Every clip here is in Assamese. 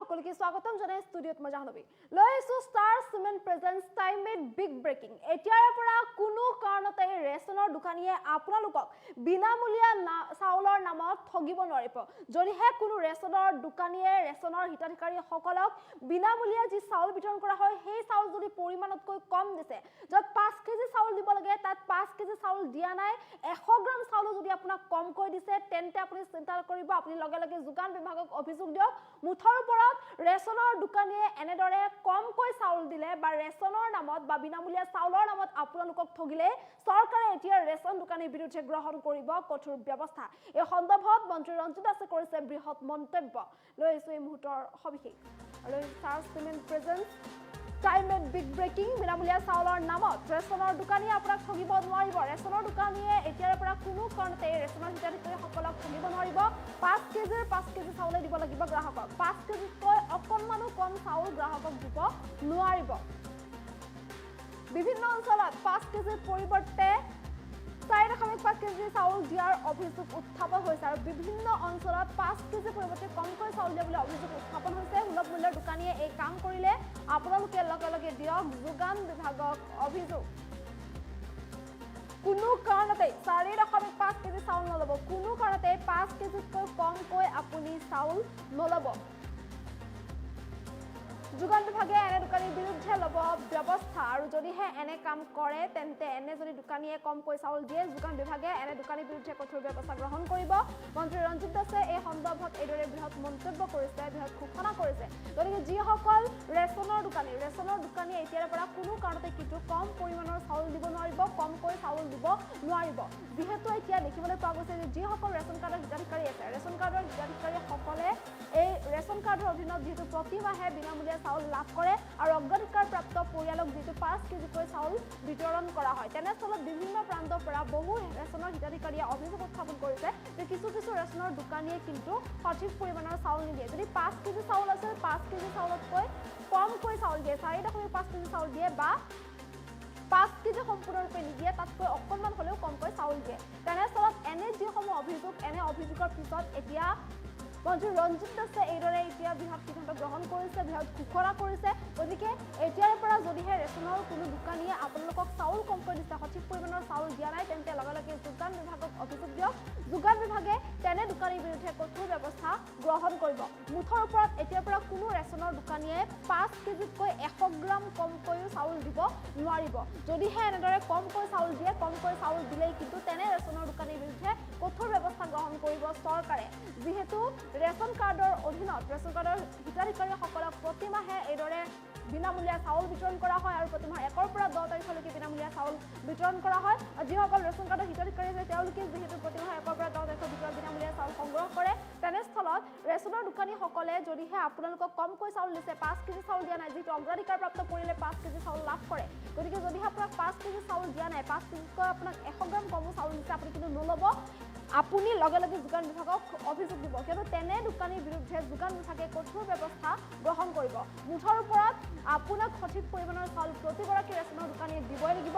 সকলকে স্বাগতম জানাই ষ্টুডিঅ'ত মই জাহ্নবী লৈ আছো star cement presence time made big breaking এতিয়াৰ পৰা কোনো কাৰণতে ৰেচনৰ দোকানীয়ে আপোনালোকক বিনামূলীয়া চাউলৰ নামত ঠগিব নোৱাৰিব যদিহে কোনো ৰেচনৰ দোকানীয়ে ৰেচনৰ হিতাধিকাৰীসকলক বিনামূলীয়া যি চাউল বিতৰণ কৰা হয় সেই চাউল যদি পৰিমাণতকৈ কম দিছে যত 5 কেজি চাউল দিব লাগে তাত 5 কেজি চাউল দিয়া নাই 100 গ্ৰাম চাউল যদি আপোনাক কমকৈ দিছে তেন্তে আপুনি চিন্তা কৰিব আপুনি লগে লগে যোগান বিভাগক অভিযোগ দিয়ক মুঠৰ ওপৰত ৰেচনৰ দোকানীয়ে এনেদৰে কমকৈ চাউল দিলে বা ৰেচনৰ নামত বা বিনামূলীয়া চাউলৰ নামত আপোনালোকক ঠগিলে চৰকাৰে এতিয়া ৰেচন দোকানীৰ বিৰুদ্ধে গ্ৰহণ কৰিব কঠোৰ ব্যৱস্থা এই সন্দৰ্ভত মন্ত্ৰী ৰঞ্জিত দাসে কৰিছে বৃহৎ মন্তব্য লৈ আছো এই মুহূৰ্তৰ সবিশেষ আৰু star cement presence time made big breaking বিনামূলীয়া চাউলৰ নামত ৰেচনৰ দোকানীয়ে আপোনাক ঠগিব নোৱাৰিব ৰেচনৰ দোকানীয়ে এতিয়াৰ পৰা কোনো কাৰণতে ৰেচনৰ হিতাধিকাৰীসকলক ঠগিব নোৱাৰিব 5 কেজি চাউলে দিব লাগিব গ্ৰাহকক 5 কেজিতকৈ অকণমানো কম চাউল গ্ৰাহকক দিব নোৱাৰিব বিভিন্ন অঞ্চলত 5 কেজিৰ পৰিৱৰ্তে 4.5 কেজি চাউল দিয়াৰ অভিযোগ উত্থাপন হৈছে আৰু বিভিন্ন অঞ্চলত 5 কেজি পৰিৱৰ্তে কমকৈ চাউল দিয়া বুলি অভিযোগ উত্থাপন হৈছে সুলভ মূল্যৰ দোকানীয়ে এই কাম কৰিলে আপোনালোকে লগে লগে দিয়ক যোগান বিভাগক অভিযোগ কোনো কাৰণতে 4.5 কেজি চাউল নলব কোনো কাৰণতে 5 কেজিতকৈ কমকৈ আপুনি চাউল নলব যোগান বিভাগে এনে দোকানীৰ বিৰুদ্ধে লব ব্যৱস্থা আৰু যদিহে এনে কাম কৰে তেন্তে এনে যদি দোকানীয়ে কমকৈ চাউল দিয়ে যোগান বিভাগে এনে দোকানীৰ বিৰুদ্ধে কঠোৰ ব্যৱস্থা গ্ৰহণ কৰিব মন্ত্ৰী ৰঞ্জিত দাসে এই সন্দৰ্ভত এইদৰে বৃহৎ মন্তব্য কৰিছে বৃহৎ ঘোষণা কৰিছে গতিকে যিসকল ৰেচনৰ দোকানীয়ে এতিয়াৰ পৰা কোনো কাৰণতে কিন্তু কম পৰিমাণৰ চাউল দিব নোৱাৰিব কমকৈ চাউল দিব নোৱাৰিব যিহেতু এতিয়া দেখিবলৈ পোৱা গৈছে যে যিসকল ৰেচন কাৰ্ডৰ হিতাধিকাৰী আছে ৰেচন কাৰ্ডৰ হিতাধিকাৰীসকলে এই ৰেচন কাৰ্ডৰ অধীনত যিহেতু প্ৰতি মাহে বিনামূলীয়া চাউল লাভ কৰে আৰু অগ্ৰাধিকাৰপ্ৰাপ্ত পৰিয়ালক যিটো 5 কেজিকৈ চাউল বিতৰণ কৰা হয় তেনেস্থলত বিভিন্ন প্ৰান্তৰ পৰা বহু ৰেচনৰ হিতাধিকাৰীয়ে অভিযোগ উত্থাপন কৰিছে যে কিছু ৰেচনৰ দোকানীয়ে কিন্তু সঠিক পৰিমাণৰ চাউল নিদিয়ে যদি 5 কেজি চাউল আছে 5 কেজি চাউলতকৈ কমকৈ চাউল দিয়ে 4.5 কেজি চাউল দিয়ে বা 5 কেজি সম্পূৰ্ণৰূপে নিদিয়ে তাতকৈ অকণমান হ'লেও কমকৈ চাউল দিয়ে তেনেস্থলত এনে যিসমূহ অভিযোগ এনে অভিযোগৰ পিছত এতিয়া মন্ত্ৰী ৰঞ্জিত দাসে এইদৰে এতিয়া বৃহৎ সিদ্ধান্ত গ্ৰহণ কৰিছে বৃহৎ ঘোষণা কৰিছে গতিকে এতিয়াৰ পৰা যদিহে ৰেচনৰ কোনো দোকানীয়ে আপোনালোকক চাউল কমকৈ দিছে সঠিক পৰিমাণৰ চাউল দিয়া নাই তেন্তে লগে লগে যোগান বিভাগক অভিযোগ দিয়ক যোগান বিভাগে তেনে দোকানীৰ বিৰুদ্ধে কঠোৰ ব্যৱস্থা গ্ৰহণ কৰিব মুঠৰ ওপৰত এতিয়াৰ পৰা কোনো ৰেচনৰ দোকানীয়ে 5 কেজিতকৈ 100 গ্ৰাম কমকৈও চাউল দিব নোৱাৰিব যদিহে এনেদৰে কমকৈ চাউল দিয়ে কমকৈ চাউল দিলেই কিন্তু তেনে ৰেচনৰ দোকানীৰ বিৰুদ্ধে কঠোৰ ব্যৱস্থা গ্ৰহণ কৰিব চৰকাৰে যিহেতু ৰেচন কাৰ্ডৰ অধীনত ৰেচন কাৰ্ডৰ হিতাধিকাৰীসকলক প্ৰতি মাহে এইদৰে বিনামূলীয়া চাউল বিতৰণ কৰা হয় আৰু প্ৰতি মাহে 1 পৰা 10 তাৰিখলৈকে বিনামূলীয়া চাউল বিতৰণ কৰা হয় আৰু যিসকল ৰেচন কাৰ্ডৰ হিতাধিকাৰী আছে তেওঁলোকে যিহেতু প্ৰতি মাহে 1 পৰা 10 তাৰিখৰ ভিতৰত বিনামূলীয়া চাউল সংগ্ৰহ কৰে তেনেস্থলত ৰেচনৰ দোকানীসকলে যদিহে আপোনালোকক কমকৈ চাউল দিছে 5 কেজি চাউল দিয়া নাই যিটো অগ্ৰাধিকাৰপ্ৰাপ্ত পৰিয়ালে 5 কেজি চাউল লাভ কৰে গতিকে যদিহে আপোনাক 5 কেজি চাউল দিয়া নাই 5 কেজিতকৈ আপোনাক 100 গ্ৰাম কম চাউল দিছে আপুনি কিন্তু নল'ব আপুনি লগে লগে যোগান বিভাগক অভিযোগ দিব কিন্তু তেনে দোকানীৰ বিৰুদ্ধে যোগান বিভাগে কঠোৰ ব্যৱস্থা গ্ৰহণ কৰিব মুঠৰ ওপৰত আপোনাক সঠিক পৰিমাণৰ চাউল প্ৰতিগৰাকী ৰেচনৰ দোকানীয়ে দিবই লাগিব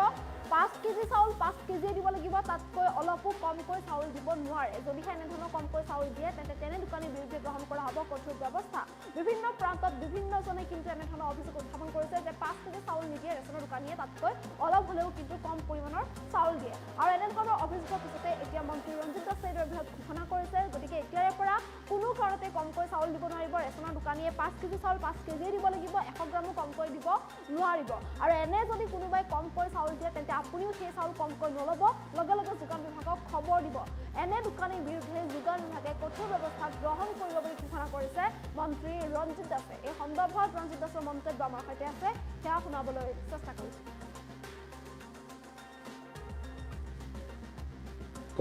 5 কেজি চাউল 5 কেজিয়ে দিব লাগিব তাতকৈ অলপো কমকৈ চাউল দিব নোৱাৰে যদিহে এনেধৰণৰ কমকৈ চাউল দিয়ে তেন্তে তেনে দোকানীৰ বিৰুদ্ধে গ্ৰহণ কৰা হ'ব কঠোৰ ব্যৱস্থা বিভিন্ন প্ৰান্তত বিভিন্নজনে কিন্তু এনেধৰণৰ অভিযোগ উত্থাপন কৰিছে যে 5 কেজি চাউল নিদিয়ে ৰেচনৰ দোকানীয়ে তাতকৈ অলপ হ'লেও কিন্তু কম পৰিমাণৰ চাউল দিয়ে আৰু এনেধৰণৰ অভিযোগৰ পিছতে এতিয়া মন্ত্ৰী ৰঞ্জিত দাসে বৃহৎ ঘোষণা কৰিছে গতিকে এতিয়াৰে পৰা কোনো কাৰণতে কমকৈ চাউল দিব নোৱাৰিব ৰেচনৰ দোকানীয়ে 5 কেজি চাউল 5 কেজিয়ে দিব লাগিব 100 গ্ৰামো কমকৈ দিব নোৱাৰিব আৰু এনে যদি কোনোবাই কমকৈ চাউল দিয়ে তেন্তে আপুনিও সেই চাউল কমকৈ নল'ব লগে লগে যোগান বিভাগক খবৰ দিব এনে দোকানীৰ বিৰুদ্ধে যোগান বিভাগে কঠোৰ ব্যৱস্থা গ্ৰহণ কৰিব বুলি ঘোষণা কৰিছে মন্ত্ৰী ৰঞ্জিত দাসে এই সন্দৰ্ভত ৰঞ্জিত দাসৰ মন্তব্য আমাৰ সৈতে আছে সেয়া শুনাবলৈ চেষ্টা কৰিছোঁ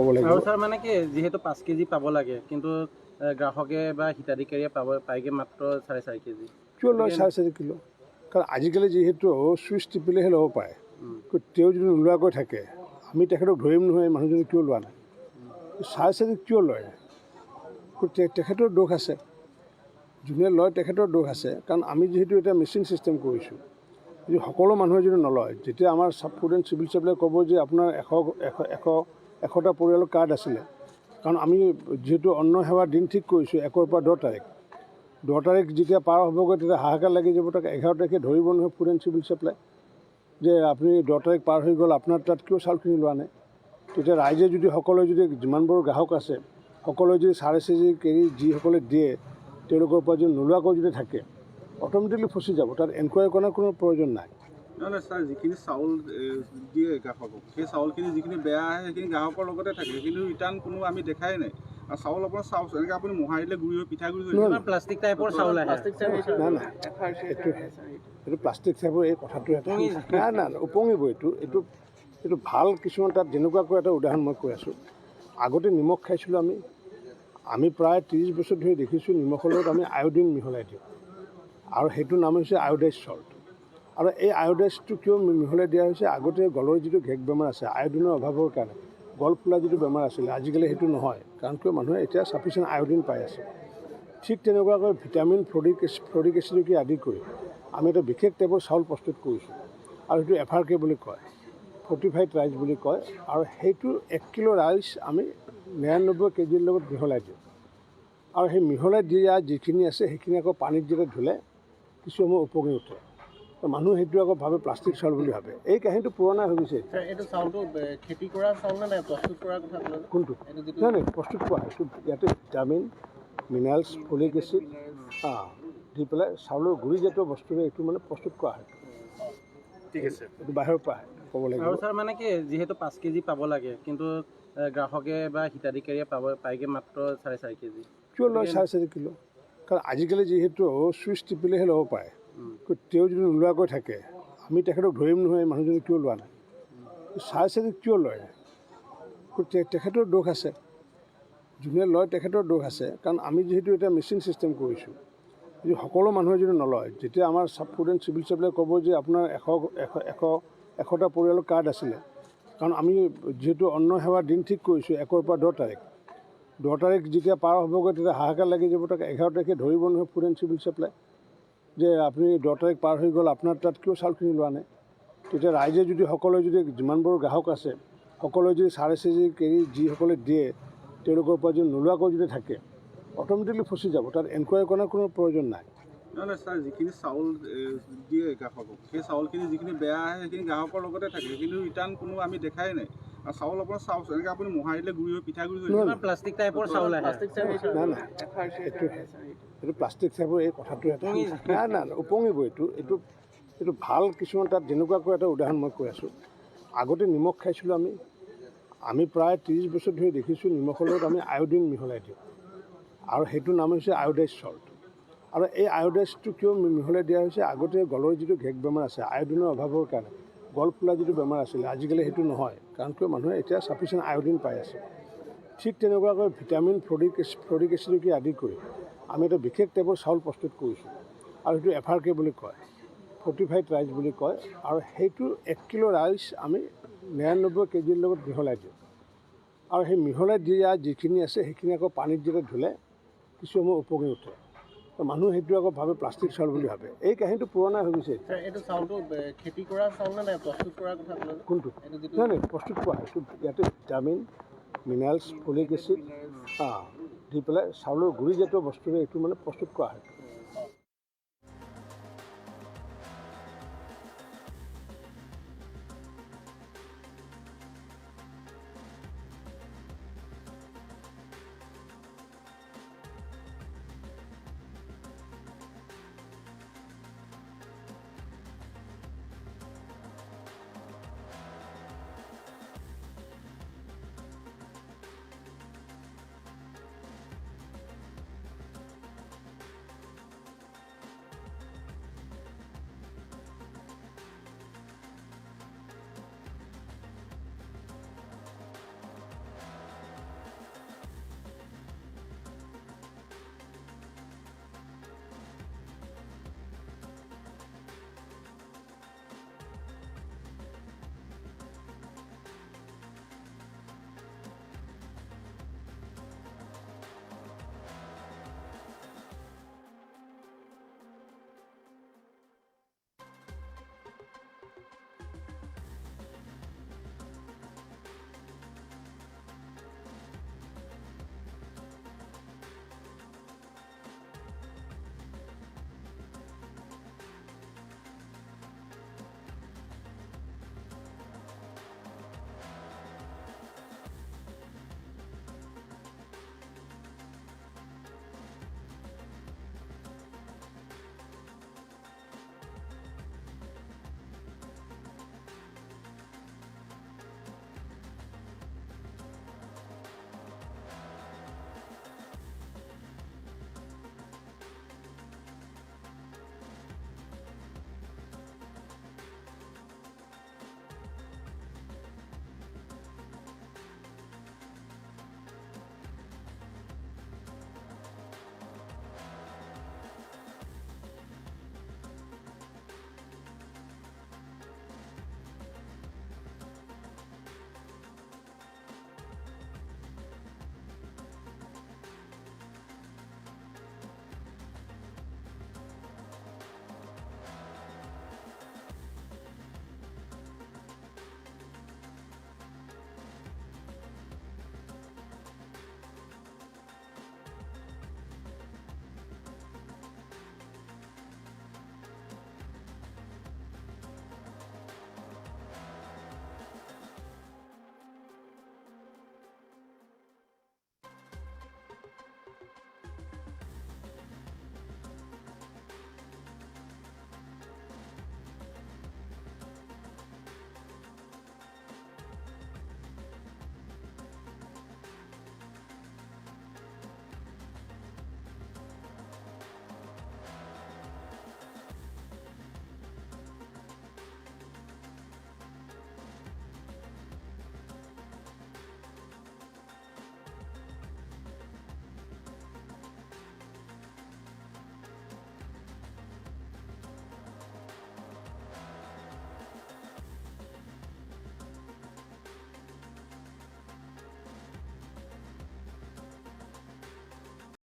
আৰু স্যাৰ মানে কি যেহেতু 5 কেজি পাব লাগে কিন্তু গ্ৰাহকে বা হিতাধিকাৰীয়ে পাইগে মাত্ৰ 4.5 কেজি কিয় লয় 4.5 কিলো কাৰণ আজিকালি যিহেতু চুইচ টিপিলেহে ল'ব পাৰে তেওঁ যদি নোলোৱাকৈ থাকে আমি তেখেতক ধৰিম নহয় মানুহজনে কিয় লোৱা নাই 4.5 কিয় লয় তেখেতৰ দোষ আছে যোনে লয় তেখেতৰ দোষ আছে কাৰণ আমি যিহেতু এটা মেচিন চিষ্টেম কৰিছোঁ যদি সকলো মানুহে যদি নলয় যেতিয়া আমাৰ চাব ফুড এণ্ড চিভিল চাপ্লাই ক'ব যে আপোনাৰ 100টা পৰিয়ালৰ কাৰ্ড আছিলে কাৰণ আমি যিহেতু অন্ন সেৱাৰ দিন ঠিক কৰিছোঁ 1 পৰা 10 তাৰিখ 10 তাৰিখ যেতিয়া পাৰ হ'বগৈ তেতিয়া হাহাকাৰ লাগি যাব, তাক 11 তাৰিখে ধৰিব নহয় ফুড এণ্ড চিভিল ছাপ্লাই যে আপুনি 10 তাৰিখ পাৰ হৈ গ'ল, আপোনাৰ তাত কিয় চাউলখিনি লোৱা নাই। তেতিয়া ৰাইজে যদি সকলোৱে যদি যিমানবোৰ গ্ৰাহক আছে সকলোৱে যদি 4.5 কেজি যিসকলে দিয়ে তেওঁলোকৰ পৰা যদি নোলোৱাকৈ যদি থাকে অট'মেটিকলি ফচি যাব, তাত এনকুৱাৰী কৰাৰ কোনো প্ৰয়োজন নাই। নহয় ছাৰ, যিখিনি চাউল দিয়ে গ্ৰাহকক সেই চাউলখিনি যিখিনি বেয়া আহে সেইখিনি গ্ৰাহকৰ লগতে থাকে, কিন্তু ৰিটাৰ্ণ কোনো আমি দেখাই নাই। আৰু চাউল আপোনাৰ চাউল এনেকৈ আপুনি মোহাৰিলে গুৰি হৈ পিঠাগুৰি হৈ ইমান প্লাষ্টিক টাইপৰ চাউল আহে। নাই নাই এইটো প্লাষ্টিক চাইবোৰ এই কথাটো নাই উপঙিব। এইটো ভাল কিছুমান তাত যেনেকুৱাকৈ এটা উদাহৰণ মই কৈ আছোঁ। আগতে নিমখ খাইছিলোঁ আমি প্ৰায় 30 বছৰ ধৰি দেখিছোঁ নিমখৰ লগত আমি আয়ডিন মিহলাই দিওঁ, আৰু সেইটো নাম হৈছে আয়ডাইজ চল্ট। আৰু এই আয়ডাইজটো কিয় মিহলাই দিয়া হৈছে, আগতে গলৰ যিটো ঘেক বেমাৰ আছে আয়ডিনৰ অভাৱৰ কাৰণে গল ফুলা যিটো বেমাৰ আছিলে, আজিকালি সেইটো নহয়, কাৰণ কিয় মানুহে এতিয়া চাফিচিয়েণ্ট আয়ডিন পাই আছে। ঠিক তেনেকুৱাকৈ ভিটামিন ফ্লৰিক এচিডকে আদি কৰি আমি এটা বিশেষ টাইপৰ চাউল প্ৰস্তুত কৰিছোঁ, আৰু সেইটো FRK বুলি কয়, ফৰ্টিফাইড ৰাইচ বুলি কয়। আৰু সেইটো 1 কিলো ৰাইচ আমি 99 কেজিৰ লগত মিহলাই দিওঁ, আৰু সেই মিহলাই দিয়া যিখিনি আছে সেইখিনি আকৌ পানীত যেতিয়া ধুলে কিছু সময় উপঙি উঠে। মানুহ সেইটো আকৌ ভাবে প্লাষ্টিক চাউল বুলি ভাবে। এই কাহিনীটো পুৰণা হৈ গৈছে। এইটো চাউলটো খেতি কৰা চাউল নে নাই, প্ৰস্তুত কৰাৰ কথা ক'লে? কোনটো? নাই প্ৰস্তুত কৰা হয়। ইয়াতে ভিটামিন মিনাৰেলছ ফলিক এচিড দি পেলাই চাউলৰ গুড়িজাতীয় বস্তুৰে এইটো মানে প্ৰস্তুত কৰা হয়। ঠিক আছে, এইটো বাহিৰৰ পৰা আহে ক'ব লাগিব। আৰু ছাৰ মানে কি, যিহেতু 5 কেজি পাব লাগে কিন্তু গ্ৰাহকে বা হিতাধিকাৰীয়ে পায়গৈ মাত্ৰ 4.5 কেজি। কিয় লয় 4.5 কিলো? কাৰণ আজিকালি যিহেতু চুইচ টিপিলেহে ল'ব পাৰে, তেওঁ যদি নোলোৱাকৈ থাকে আমি তেখেতক ধৰিম নহয় মানুহজনে কিয় লোৱা নাই। 4.5 কিয় লয়? তেখেতৰ দোষ আছে, যোনে লয় তেখেতৰ দোষ আছে। কাৰণ আমি যিহেতু এটা মেচিন ছিষ্টেম কৰিছোঁ, যদি সকলো মানুহে যদি নলয়, যেতিয়া আমাৰ ফুড এণ্ড চিভিল ছাপ্লাই ক'ব যে আপোনাৰ 100টা পৰিয়ালৰ কাৰ্ড আছিলে, কাৰণ আমি যিহেতু অন্ন সেৱাৰ দিন ঠিক কৰিছোঁ 1 পৰা 10 তাৰিখ, 10 তাৰিখ যেতিয়া পাৰ হ'বগৈ তেতিয়া হাহাকাৰ লাগি যাব, তাক 11 তাৰিখে ধৰিব নহয় ফুড এণ্ড চিভিল ছাপ্লাই যে আপুনি 10 তাৰিখ পাৰ হৈ গ'ল, আপোনাৰ তাত কিয় চাউলখিনি লোৱা নাই। তেতিয়া ৰাইজে যদি সকলোৱে যদি যিমানবোৰ গ্ৰাহক আছে সকলোৱে যদি 4.5 কেজি যিসকলে দিয়ে তেওঁলোকৰ পৰা যদি নোলোৱাকৈ যদি থাকে অট'মেটিকলি ফচি যাব, তাত এনকুৱাৰী কৰাৰ কোনো প্ৰয়োজন নাই। নহয় ছাৰ, যিখিনি চাউল দিয়ে গ্ৰাহকক সেই চাউলখিনি যিখিনি বেয়া আহে সেইখিনি গ্ৰাহকৰ লগতে থাকে, কিন্তু ৰিটাৰ্ণ কোনো আমি দেখাই নাই। আৰু চাউল আপোনাৰ চাউল এনেকৈ আপুনি মোহাৰিলে গুৰি হৈ পিঠাগুৰি হৈ ইমান প্লাষ্টিক টাইপৰ চাউল আহে। নাই এইটো প্লাষ্টিক চাইবোৰ এই কথাটো নাই উপঙিব। এইটো ভাল কিছুমান তাত যেনেকুৱাকৈ এটা উদাহৰণ মই কৈ আছোঁ। আগতে নিমখ খাইছিলোঁ আমি প্ৰায় 30 বছৰ ধৰি দেখিছোঁ নিমখৰ লগত আমি আয়ডিন মিহলাই দিওঁ, আৰু সেইটো নাম হৈছে আয়ডাইজ চল্ট। আৰু এই আয়ডাইজটো কিয় মিহলাই দিয়া হৈছে, আগতে গলৰ যিটো ঘেক বেমাৰ আছে আয়ডিনৰ অভাৱৰ কাৰণে গল ফুলা যিটো বেমাৰ আছিলে, আজিকালি সেইটো নহয়, কাৰণ কিয় মানুহে এতিয়া চাফিচিয়েণ্ট আয়ডিন পাই আছে। ঠিক তেনেকুৱাকৈ ভিটামিন ফ্লৰিক এচিডকে আদি কৰি আমি এটা বিশেষ টাইপৰ চাউল প্ৰস্তুত কৰিছোঁ, আৰু সেইটো FRK বুলি কয়, ফৰ্টিফাইড ৰাইচ বুলি কয়। আৰু সেইটো 1 কিলো ৰাইচ আমি 99 কেজিৰ লগত মিহলাই দিওঁ, আৰু সেই মিহলাই দিয়া যিখিনি আছে সেইখিনি আকৌ পানীত যেতিয়া ধুলে কিছু সময় উপঙি উঠে। মানুহ সেইটো আকৌ ভাবে প্লাষ্টিক চাউল বুলি ভাবে। এই কাহিনীটো পুৰণা হৈ গৈছে। এইটো চাউলটো খেতি কৰা চাউল নে নাই, প্ৰস্তুত কৰাৰ কথা ক'লে? কোনটো? নাই প্ৰস্তুত কৰা হয়। ইয়াতে ভিটামিন মিনাৰেলছ ফলিক এচিড দি পেলাই চাউলৰ গুড়িজাতীয় বস্তুৰে এইটো মানে প্ৰস্তুত কৰা হয়।